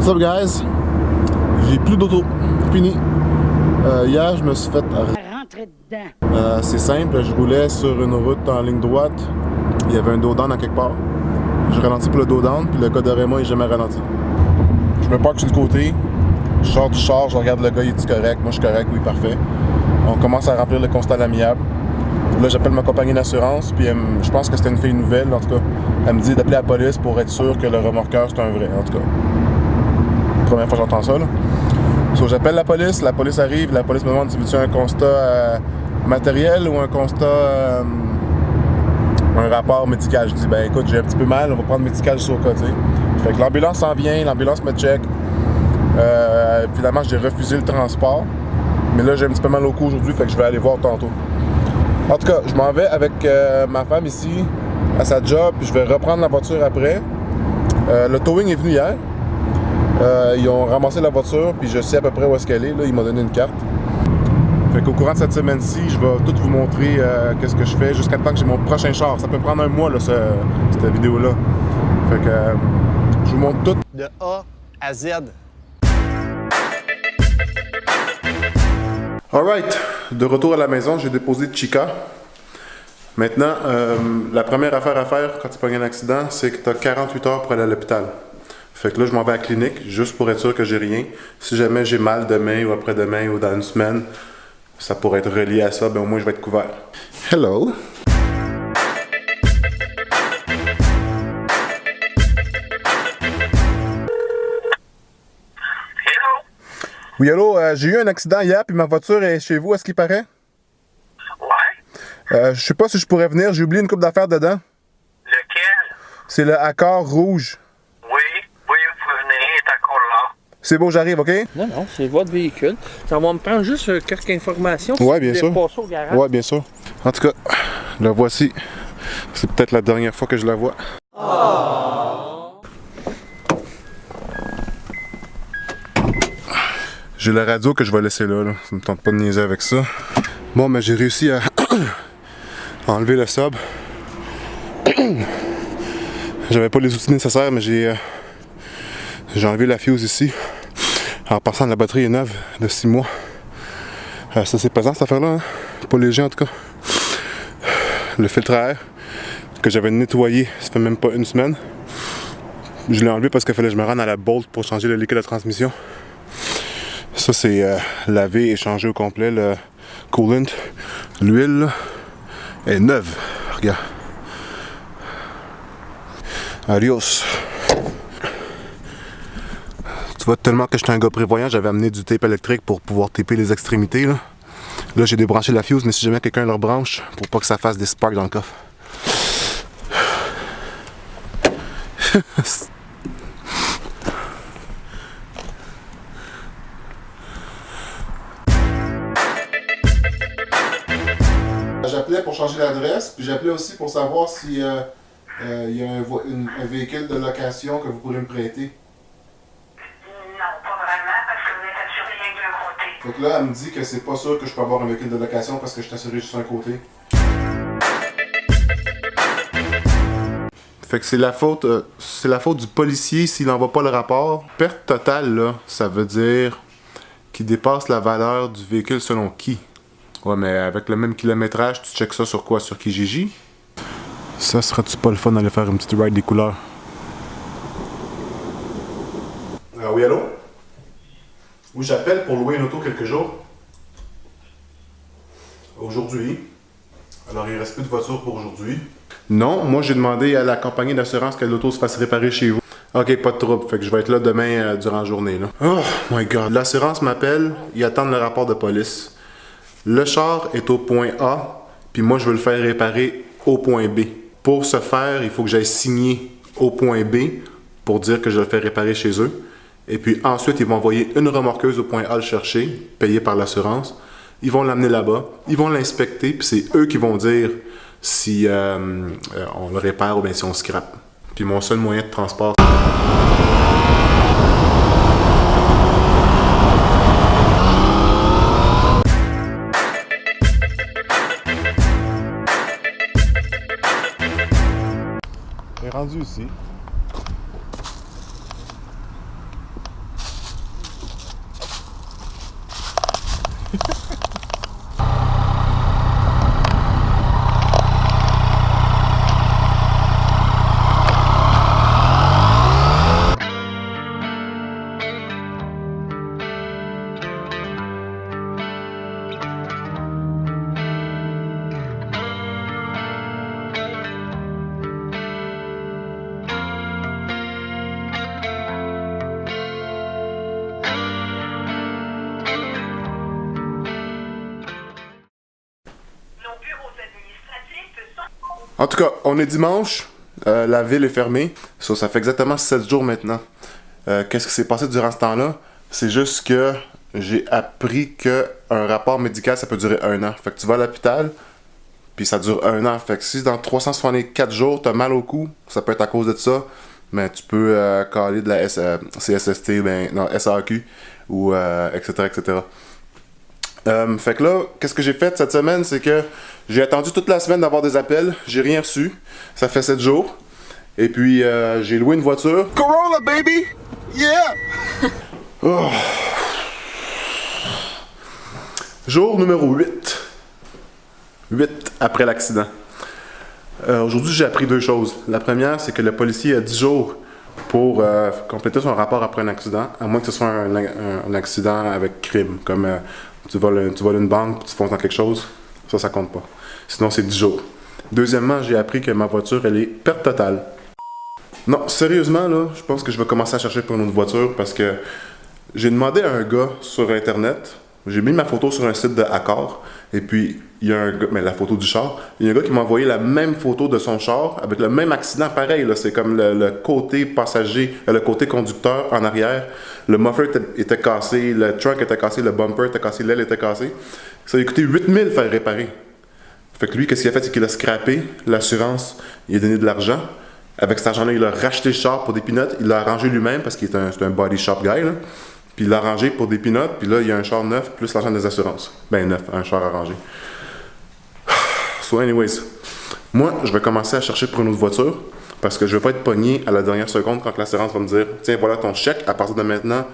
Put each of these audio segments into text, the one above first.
What's up guys? J'ai plus d'auto. Fini. Hier, je me suis fait Rentrer dedans. c'est simple, je roulais sur une route en ligne droite. Il y avait un dos down à quelque part. Je ralentis pour le dos down, puis le gars derrière moi, il n'a jamais ralenti. Je me parque sur le côté. Je sors du char, je regarde le gars, il est correct? Moi, je suis correct, oui, parfait. On commence à remplir le constat à l'amiable. Là, j'appelle ma compagnie d'assurance, puis je pense que c'était une fille nouvelle, en tout cas. Elle me dit d'appeler la police pour être sûr que le remorqueur, c'est un vrai, en tout cas. Première fois que j'entends ça, là. So, j'appelle la police arrive, la police me demande si veux-tu un constat matériel ou un constat, un rapport médical. Je dis, ben écoute, j'ai un petit peu mal, on va prendre médical sur le cas, tu sais. Fait que l'ambulance s'en vient, l'ambulance me check. Finalement, j'ai refusé le transport. Mais là, j'ai un petit peu mal au cou aujourd'hui, fait que je vais aller voir tantôt. En tout cas, je m'en vais avec ma femme ici, à sa job, puis je vais reprendre la voiture après. Le towing est venu hier. Ils ont ramassé la voiture, puis je sais à peu près où est-ce qu'elle est. Là, ils m'ont donné une carte. Fait qu'au courant de cette semaine-ci, je vais tout vous montrer qu'est-ce que je fais jusqu'à temps que j'ai mon prochain char. Ça peut prendre un mois, là, cette vidéo-là. Fait que je vous montre tout. De A à Z. Alright, de retour à la maison, j'ai déposé Chica. Maintenant, la première affaire à faire quand tu pognes un accident, c'est que tu as 48 heures pour aller à l'hôpital. Fait que là, je m'en vais à la clinique, juste pour être sûr que j'ai rien. Si jamais j'ai mal demain ou après-demain ou dans une semaine, ça pourrait être relié à ça, ben au moins je vais être couvert. Hello! Oui, allô, j'ai eu un accident hier, puis ma voiture est chez vous, à ce qui paraît? Ouais. Je sais pas si je pourrais venir, j'ai oublié une coupe d'affaires dedans. Lequel? C'est le Accord rouge. Oui, vous pouvez venir, il est encore là. C'est beau, j'arrive, OK? Non, c'est votre véhicule. Ça va me prendre juste quelques informations. Ouais, bien sûr. Passer au garage. Ouais, bien sûr. En tout cas, la voici. C'est peut-être la dernière fois que je la vois. J'ai la radio que je vais laisser là. Ça me tente pas de niaiser avec ça. Bon, mais j'ai réussi à enlever le sub. J'avais pas les outils nécessaires, mais j'ai enlevé la fuse ici. En passant, la batterie est neuve de 6 mois. Ça, c'est pesant cette affaire-là. Hein? Pas léger en tout cas. Le filtre à air que j'avais nettoyé, ça fait même pas une semaine. Je l'ai enlevé parce qu'il fallait que je me rende à la Bolt pour changer le liquide de transmission. Ça, c'est lavé et changé au complet. Le coolant, l'huile est neuve. Regarde. Adios. Tu vois, tellement que j'étais un gars prévoyant, j'avais amené du tape électrique pour pouvoir taper les extrémités. Là, j'ai débranché la fuse, mais si jamais quelqu'un le rebranche, pour pas que ça fasse des sparks dans le coffre. J'appelais pour changer l'adresse, puis j'appelais aussi pour savoir si il y a un véhicule de location que vous pourrez me prêter. Non, pas vraiment, parce que vous êtes assuré rien que d'un côté. Fait que là, elle me dit que c'est pas sûr que je peux avoir un véhicule de location parce que je suis assuré juste un côté. Fait que c'est la faute du policier s'il n'envoie pas le rapport. Perte totale, là, ça veut dire qu'il dépasse la valeur du véhicule selon qui? Ouais, mais avec le même kilométrage, tu checkes ça sur quoi? Sur Kijiji? Ça serait-tu pas le fun d'aller faire une petite ride des couleurs? Oui, allô? Oui, j'appelle pour louer une auto quelques jours. Aujourd'hui. Alors, il ne reste plus de voiture pour aujourd'hui. Non, moi, j'ai demandé à la compagnie d'assurance que l'auto se fasse réparer chez vous. Ok, pas de trouble. Fait que je vais être là demain durant la journée. Là. Oh my God. L'assurance m'appelle. Ils attendent le rapport de police. Le char est au point A, puis moi, je veux le faire réparer au point B. Pour ce faire, il faut que j'aille signer au point B pour dire que je le fais réparer chez eux. Et puis ensuite, ils vont envoyer une remorqueuse au point A le chercher, payée par l'assurance. Ils vont l'amener là-bas, ils vont l'inspecter, puis c'est eux qui vont dire si on le répare ou bien si on scrape. Puis mon seul moyen de transport... est rendu ici. En tout cas, on est dimanche. La ville est fermée. Ça fait exactement 7 jours maintenant. Qu'est-ce qui s'est passé durant ce temps-là? C'est juste que j'ai appris qu'un rapport médical, ça peut durer 1 an. Fait que tu vas à l'hôpital, puis ça dure 1 an. Fait que si dans 364 jours, t'as mal au cou, ça peut être à cause de ça, mais tu peux caler de la CSST, non, SAQ, ou etc., etc. Fait que là, qu'est-ce que j'ai fait cette semaine, c'est que j'ai attendu toute la semaine d'avoir des appels, j'ai rien reçu, ça fait 7 jours, et puis j'ai loué une voiture. Corolla, baby! Yeah! Oh. Jour numéro 8. 8 après l'accident. Aujourd'hui, j'ai appris 2 choses. La première, c'est que le policier a 10 jours pour compléter son rapport après un accident, à moins que ce soit un accident avec crime, comme tu voles une banque puis tu fonces dans quelque chose. Ça compte pas. Sinon, c'est 10 jours. Deuxièmement, j'ai appris que ma voiture, elle est perte totale. Non, sérieusement, là, je pense que je vais commencer à chercher pour une autre voiture parce que j'ai demandé à un gars sur Internet, j'ai mis ma photo sur un site de Accor, et puis il y a un gars, mais la photo du char, il y a un gars qui m'a envoyé la même photo de son char avec le même accident pareil, là, c'est comme le côté passager, le côté conducteur en arrière, le muffler était cassé, le trunk était cassé, le bumper était cassé, l'aile était cassée. Ça a coûté 8000 faire réparer. Fait que lui, qu'est-ce qu'il a fait, c'est qu'il a scrappé l'assurance, il a donné de l'argent. Avec cet argent-là, il a racheté le char pour des peanuts, il l'a arrangé lui-même parce qu'il est un body shop guy, là. Puis il l'a arrangé pour des peanuts, puis là, il y a un char neuf plus l'argent des assurances. Ben neuf, un char arrangé. So anyways, moi, je vais commencer à chercher pour une autre voiture parce que je vais pas être pogné à la dernière seconde quand l'assurance va me dire « Tiens, voilà ton chèque, à partir de maintenant,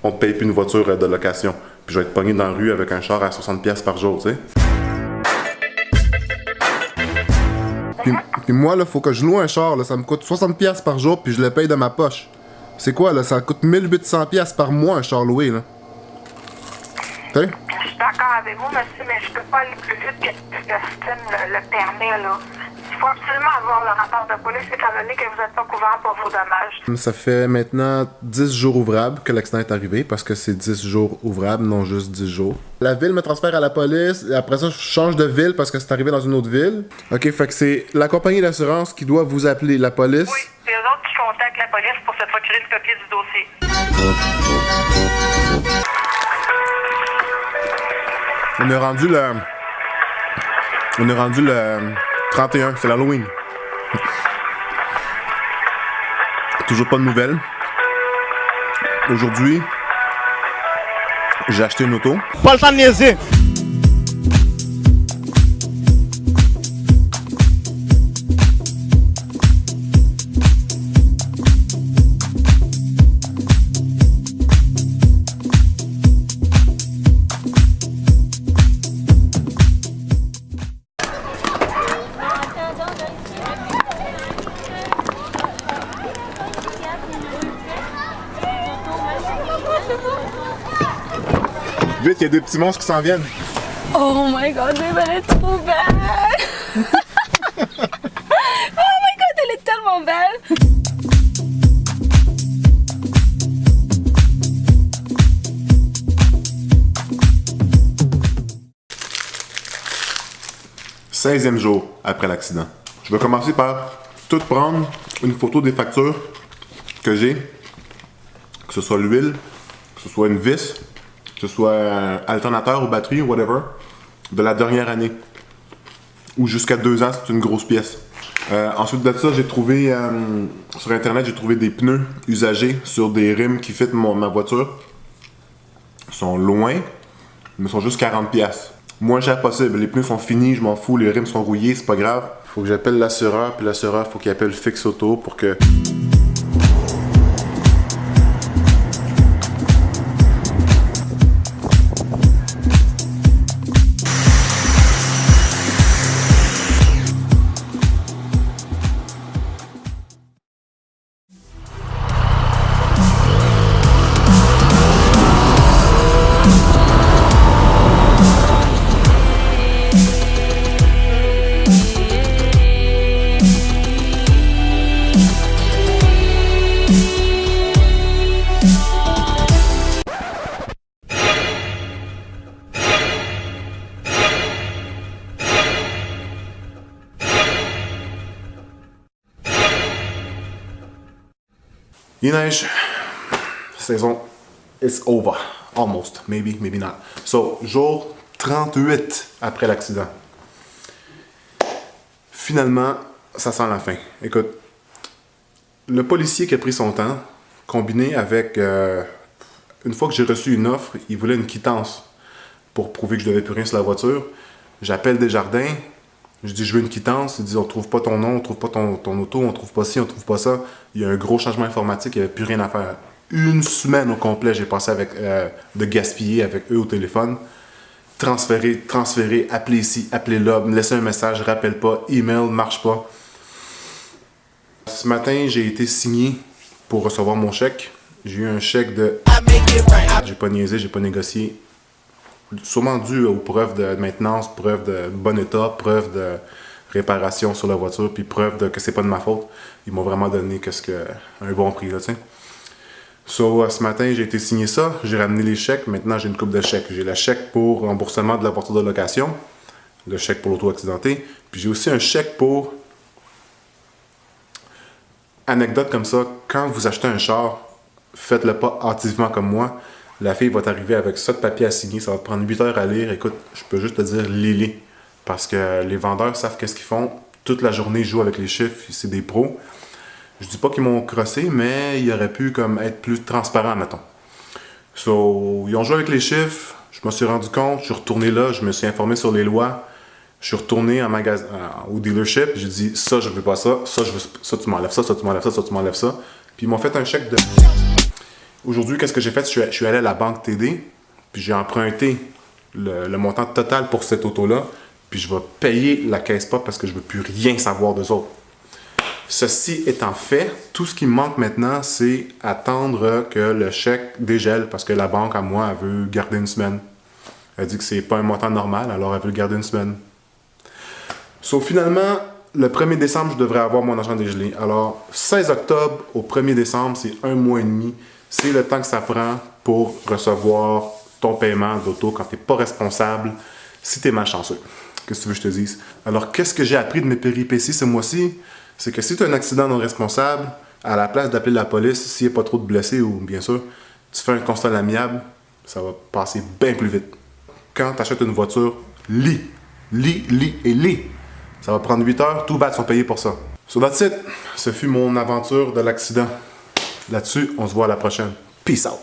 on te paye plus une voiture de location. » Puis je vais être pogné dans la rue avec un char à 60$ par jour, tu sais. Puis moi, là, faut que je loue un char, là, ça me coûte 60$ par jour, puis je le paye de ma poche. C'est quoi, là? Ça coûte 1800$ par mois, un char loué, là. T'sais? Je suis d'accord avec vous, monsieur, mais je peux pas aller plus vite que le système le permet, là. Il faut absolument avoir le rapport de police, étant donné que vous n'êtes pas couvert pour vos dommages. Ça fait maintenant 10 jours ouvrables que l'accident est arrivé, parce que c'est 10 jours ouvrables, non juste 10 jours. La ville me transfère à la police, et après ça, je change de ville parce que c'est arrivé dans une autre ville. OK, fait que c'est la compagnie d'assurance qui doit vous appeler, la police. Oui, c'est eux autres qui contactent la police pour se procurer une copie du dossier. On est rendu le 31, c'est l'Halloween. Toujours pas de nouvelles. Aujourd'hui, j'ai acheté une auto. Pas le temps de niaiser. Vite, il y a des petits monstres qui s'en viennent. Oh my god, elle est trop belle! Oh my god, elle est tellement belle! « 16e jour après l'accident. Je vais commencer par tout prendre une photo des factures que j'ai, que ce soit l'huile, que ce soit une vis, que ce soit un alternateur ou batterie ou whatever, de la dernière année. Ou jusqu'à 2 ans, c'est une grosse pièce. Ensuite de ça, j'ai trouvé, sur internet, j'ai trouvé des pneus usagés sur des rims qui fitent ma voiture. Ils sont loin, mais ils sont juste 40$. Moins cher possible. Les pneus sont finis, je m'en fous, les rims sont rouillés, c'est pas grave. Faut que j'appelle l'assureur, puis l'assureur, faut qu'il appelle Fix Auto pour que... Il neige. Saison, it's over. Almost. Maybe, maybe not. So, jour 38 après l'accident. Finalement, ça sent la fin. Écoute, le policier qui a pris son temps, combiné avec... une fois que j'ai reçu une offre, il voulait une quittance pour prouver que je devais plus rien sur la voiture. J'appelle Desjardins. Je dis, je veux une quittance. Ils disent, on trouve pas ton nom, on trouve pas ton auto, on trouve pas ci, on trouve pas ça. Il y a un gros changement informatique, il n'y avait plus rien à faire. Une semaine au complet, j'ai passé avec de gaspiller avec eux au téléphone. Transférer, appeler ici, appeler là, me laisser un message, je rappelle pas, email, marche pas. Ce matin, j'ai été signé pour recevoir mon chèque. J'ai eu un chèque de... J'ai pas niaisé, j'ai pas négocié. Sûrement dû aux preuves de maintenance, preuves de bon état, preuves de réparation sur la voiture, puis preuves que c'est pas de ma faute. Ils m'ont vraiment donné un bon prix, là, tu sais. So, ce matin, j'ai été signer ça, j'ai ramené les chèques, maintenant j'ai une coupe de chèques. J'ai le chèque pour remboursement de la voiture de location, le chèque pour l'auto accidenté, puis j'ai aussi un chèque pour... Anecdote comme ça, quand vous achetez un char, faites-le pas hâtivement comme moi. La fille va t'arriver avec ça de papier à signer, ça va te prendre 8 heures à lire. Écoute, je peux juste te dire, lis-les. Parce que les vendeurs savent qu'est-ce qu'ils font. Toute la journée, ils jouent avec les chiffres, c'est des pros. Je dis pas qu'ils m'ont crossé, mais ils auraient pu comme être plus transparents, mettons. So, ils ont joué avec les chiffres, je me suis rendu compte, je suis retourné là, je me suis informé sur les lois. Je suis retourné au dealership, j'ai dit, ça, je veux pas ça, ça, je veux ça, tu m'enlèves ça, ça, tu m'enlèves ça, ça, tu m'enlèves ça. Puis ils m'ont fait un chèque de... Aujourd'hui, qu'est-ce que j'ai fait? Je suis allé à la banque TD, puis j'ai emprunté le montant total pour cette auto-là, puis je vais payer la caisse pop parce que je ne veux plus rien savoir d'eux autres. Ceci étant fait, tout ce qui me manque maintenant, c'est attendre que le chèque dégèle parce que la banque, à moi, elle veut garder une semaine. Elle dit que c'est pas un montant normal, alors elle veut le garder une semaine. Sauf finalement, le 1er décembre, je devrais avoir mon argent dégelé. Alors, 16 octobre au 1er décembre, c'est 1 mois et demi. C'est le temps que ça prend pour recevoir ton paiement d'auto quand tu n'es pas responsable, si tu es malchanceux. Qu'est-ce que tu veux que je te dise? Alors, qu'est-ce que j'ai appris de mes péripéties ce mois-ci? C'est que si tu as un accident non responsable, à la place d'appeler la police, s'il n'y a pas trop de blessés ou bien sûr, tu fais un constat amiable, ça va passer bien plus vite. Quand tu achètes une voiture, lis. Ça va prendre 8 heures, tout bad sont payés pour ça. So that's it. Ce fut mon aventure de l'accident. Là-dessus, on se voit à la prochaine. Peace out.